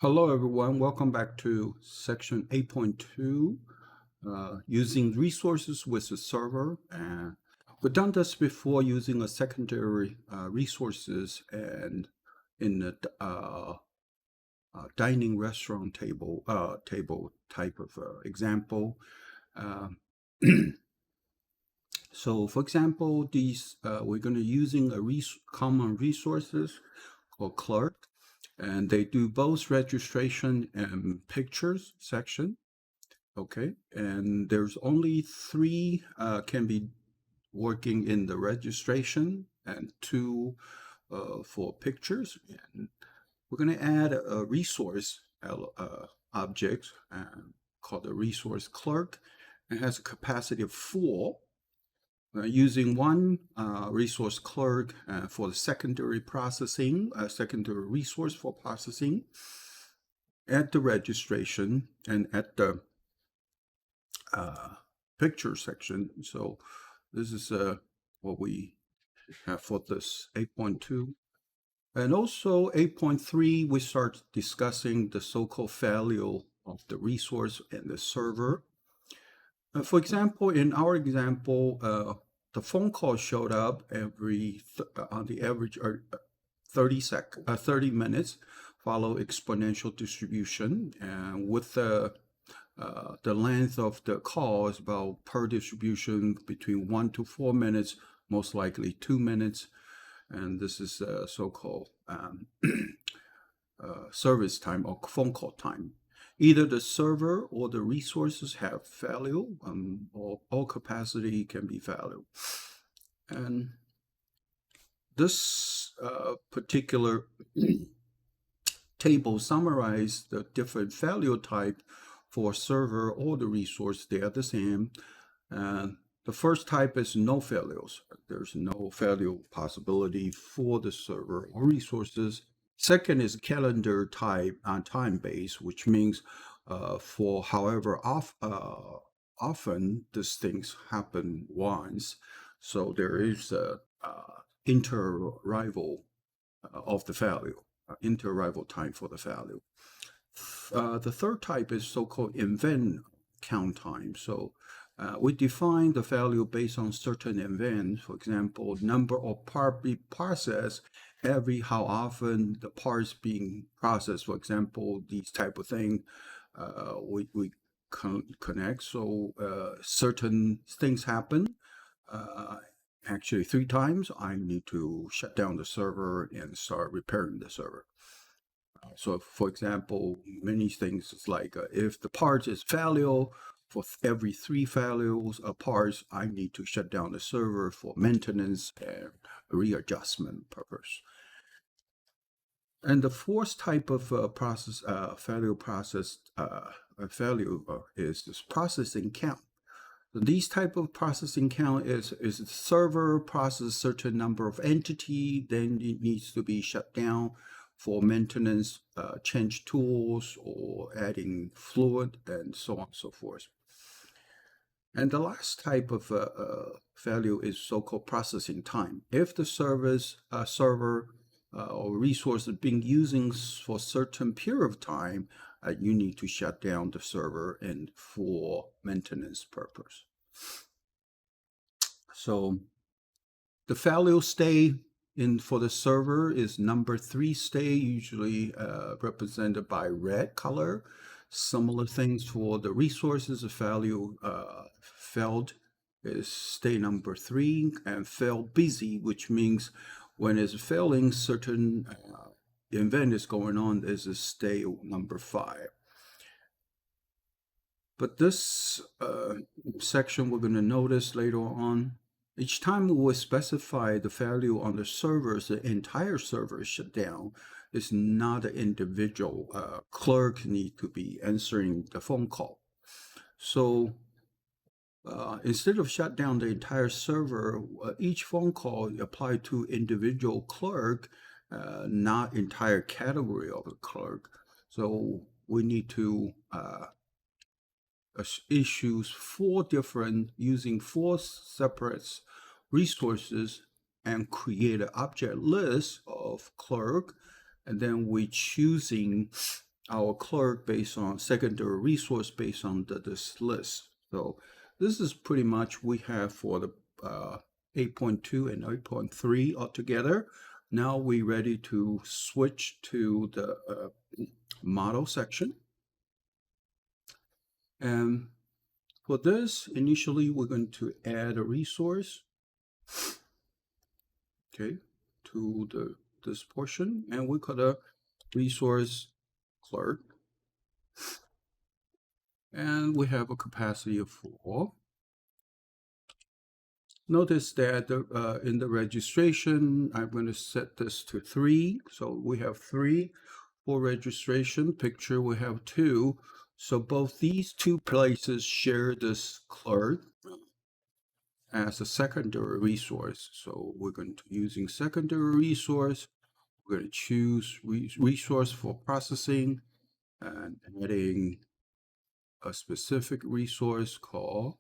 Hello, everyone. Welcome back to section 8.2, using resources with the server. And we've done this before using a secondary resources and in the dining restaurant table type of example. Um, so, for example, these we're going to using a common resources called Clerk, and they do both registration and pictures section. Okay, and there's only three can be working in the registration and two for pictures. And we're going to add a resource object called the resource clerk. It has a capacity of 4. Using one resource clerk for the secondary processing, secondary resource for processing at the registration and at the picture section. So this is what we have for this 8.2. And also 8.3, we start discussing the so-called value of the resource and the server. For example, in our example, the phone call showed up on the average 30 minutes, follow exponential distribution, and with the length of the call is about per distribution between 1 to 4 minutes, most likely 2 minutes, and this is so-called service time or phone call time. Either the server or the resources have value, or all capacity can be value. And this particular table summarizes the different value type for server or the resource. They are the same. The first type is no failures. There's no failure possibility for the server or resources. Second is calendar type on time base, which means for however often these things happen once. So there is a inter-arrival of the value, inter-arrival time for the value. The third type is so-called event count time. So we define the value based on certain events. For example, number of part be processed every how often the parts being processed. For example, these type of thing we connect. So certain things happen. Actually, 3 times, I need to shut down the server and start repairing the server. So, for example, many things is like if the part is value, for every 3 values of parts, I need to shut down the server for maintenance and readjustment purpose. And the fourth type of value is this processing count. So these type of processing count is the server process certain number of entity, then it needs to be shut down for maintenance, change tools, or adding fluid, and so on and so forth. And the last type of value is so-called processing time. If the server or resource is being used for a certain period of time, you need to shut down the server and for maintenance purpose. So the value stay for the server is number 3 stay, usually represented by red color. Similar things for the resources. The value failed is stay number 3, and fail busy, which means when it's failing, certain event is going on, is a stay number 5. But this section we're going to notice later on, each time we will specify the value on the servers, the entire server is shut down. It's not an individual clerk need to be answering the phone call. So instead of shut down the entire server, each phone call apply to individual clerk, not entire category of the clerk. So we need to issues 4 different, using 4 separate resources and create an object list of clerk, and then we choosing our clerk based on secondary resource based on this list. So this is pretty much we have for the 8.2 and 8.3 altogether. Now we're ready to switch to the model section. And for this, initially, we're going to add a resource, okay, to this portion, and we call the resource clerk. And we have a capacity of 4. Notice that in the registration, I'm going to set this to 3. So we have 3 for registration. Picture, we have 2. So both these two places share this clerk as a secondary resource. So we're going to using secondary resource. We're going to choose resource for processing and adding a specific resource called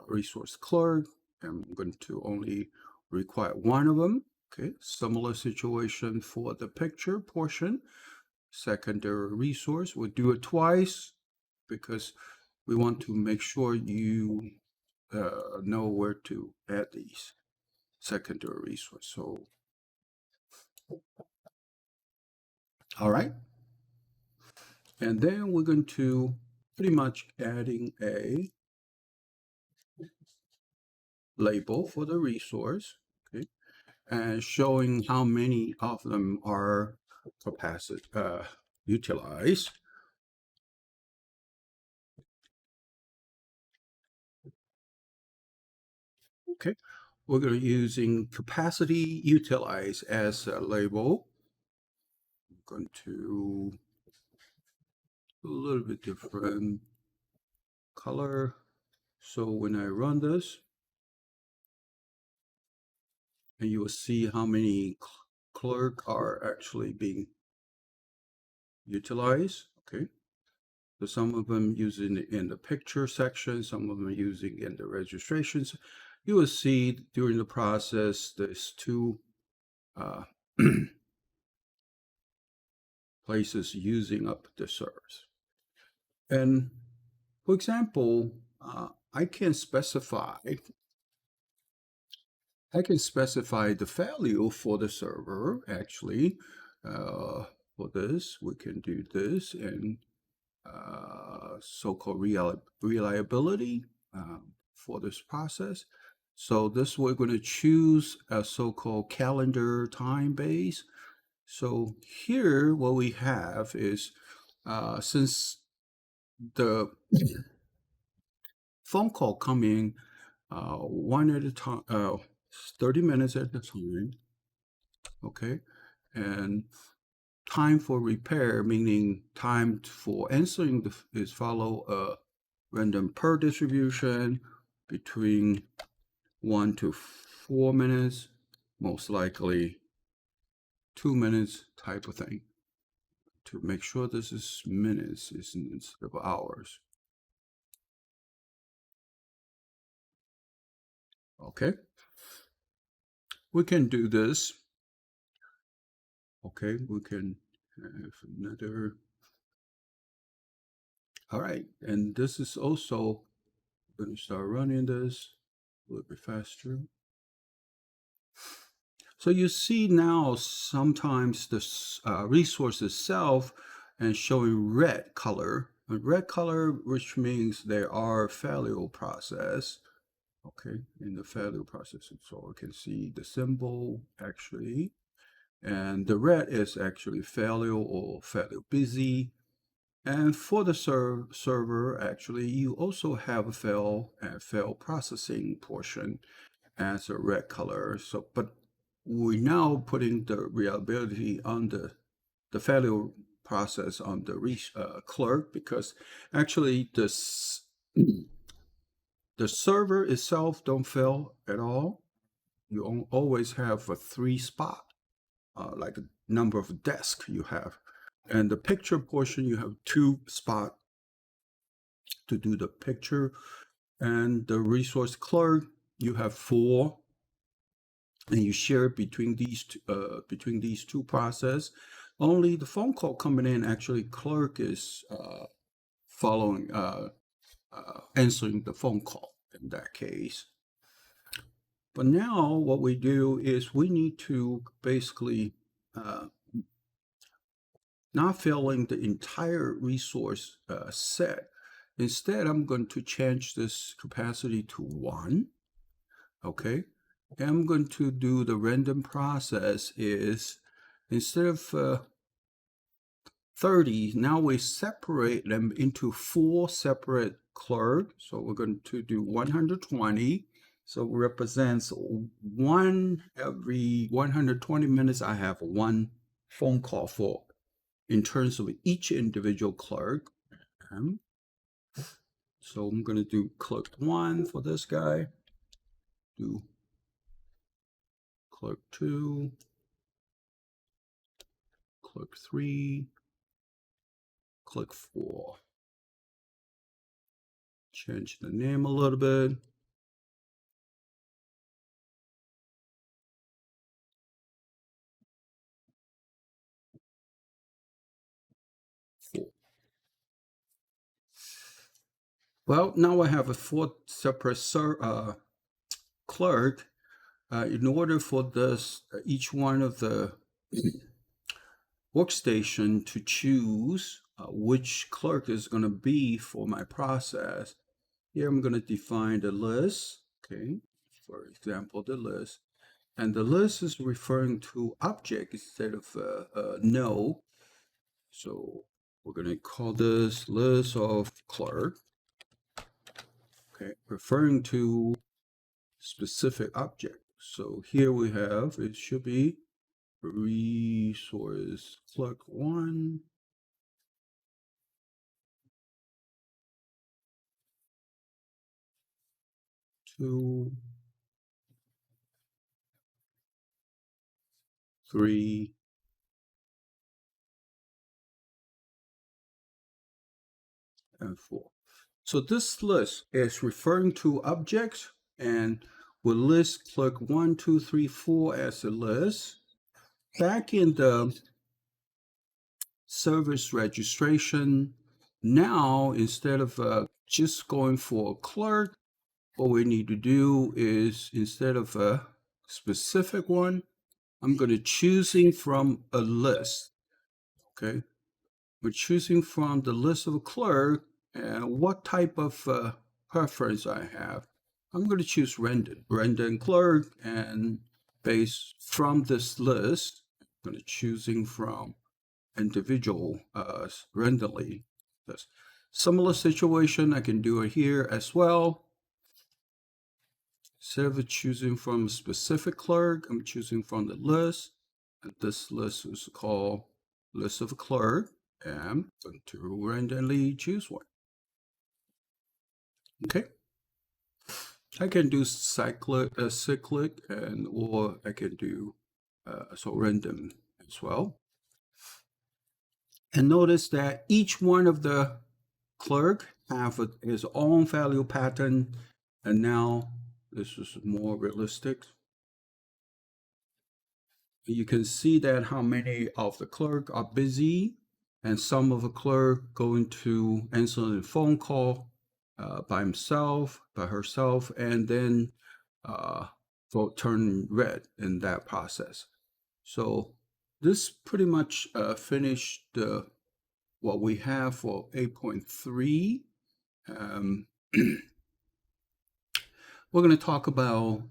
resource clerk. And I'm going to only require one of them. Okay, similar situation for the picture portion. Secondary resource, we'll do it twice because we want to make sure you know where to add these secondary resources. So, all right. And then we're going to pretty much adding a label for the resource, okay, and showing how many of them are utilized. Okay, we're going to using capacity utilized as a label. I'm going to do a little bit different color. So when I run this, and you will see how many clerk are actually being utilized. Okay, so some of them using it in the picture section, some of them using in the registrations. You will see during the process there's 2 places using up the servers. And for example, I can specify the value for the server actually. For this, we can do this and so-called reliability for this process. So this we're going to choose a so-called calendar time base. So here what we have is since the phone call coming one at a time, 30 minutes at a time, okay, and time for repair, meaning time for answering is follow a random per distribution between 1 to 4 minutes, most likely 2 minutes type of thing, to make sure this is minutes instead of hours. Okay, we can do this. Okay, we can have another. All right, and this is also going to start running this a little bit faster. So you see now sometimes the resource itself and showing red color. A red color, which means there are failure process. Okay, in the failure process, so we can see the symbol actually, and the red is actually failure or failure busy. And for the server, actually, you also have a fail processing portion as a red color. So, but we're now putting the reliability on the failure process on the clerk, because actually the server itself don't fail at all. You always have a 3 spot, like a number of desks you have. And the picture portion, you have 2 spot to do the picture. And the resource clerk, you have 4. And you share between these two process. Only the phone call coming in, actually, clerk is following, answering the phone call in that case. But now what we do is we need to basically not filling the entire resource set. Instead, I'm going to change this capacity to 1. Okay. And I'm going to do the random process is instead of 30, now we separate them into 4 separate clerks. So we're going to do 120. So it represents 1 every 120 minutes. I have 1 phone call for in terms of each individual clerk. So I'm going to do clerk 1 for this guy, do clerk 2, clerk 3, clerk 4. Change the name a little bit. Well, now I have a 4 separate clerk. In order for this, each one of the workstation to choose which clerk is going to be for my process. Here I'm going to define the list. Okay, for example, the list. And the list is referring to object instead of no. So we're going to call this list of clerk. Okay, referring to specific object. So here we have, it should be resource clerk 1. Two, 3, and 4. So this list is referring to objects, and we'll list clerk 1, 2, 3, 4 as a list. Back in the service registration, now instead of just going for a clerk, what we need to do is instead of a specific one, I'm going to choosing from a list. Okay, we're choosing from the list of a clerk and what type of preference I have. I'm going to choose random clerk, and based from this list, I'm going to choosing from individual randomly. This similar situation, I can do it here as well. Instead of choosing from a specific clerk, I'm choosing from the list. And this list is called list of clerk. And I'm going to randomly choose one. Okay. I can do cyclic, and or I can do random as well. And notice that each one of the clerk have his own value pattern, and now this is more realistic. You can see that how many of the clerk are busy, and some of the clerk going to answer the phone call by herself, and then vote turn red in that process. So this pretty much finished what we have for 8.3. We're going to talk about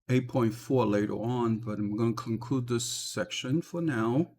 8.4 later on, but I'm going to conclude this section for now.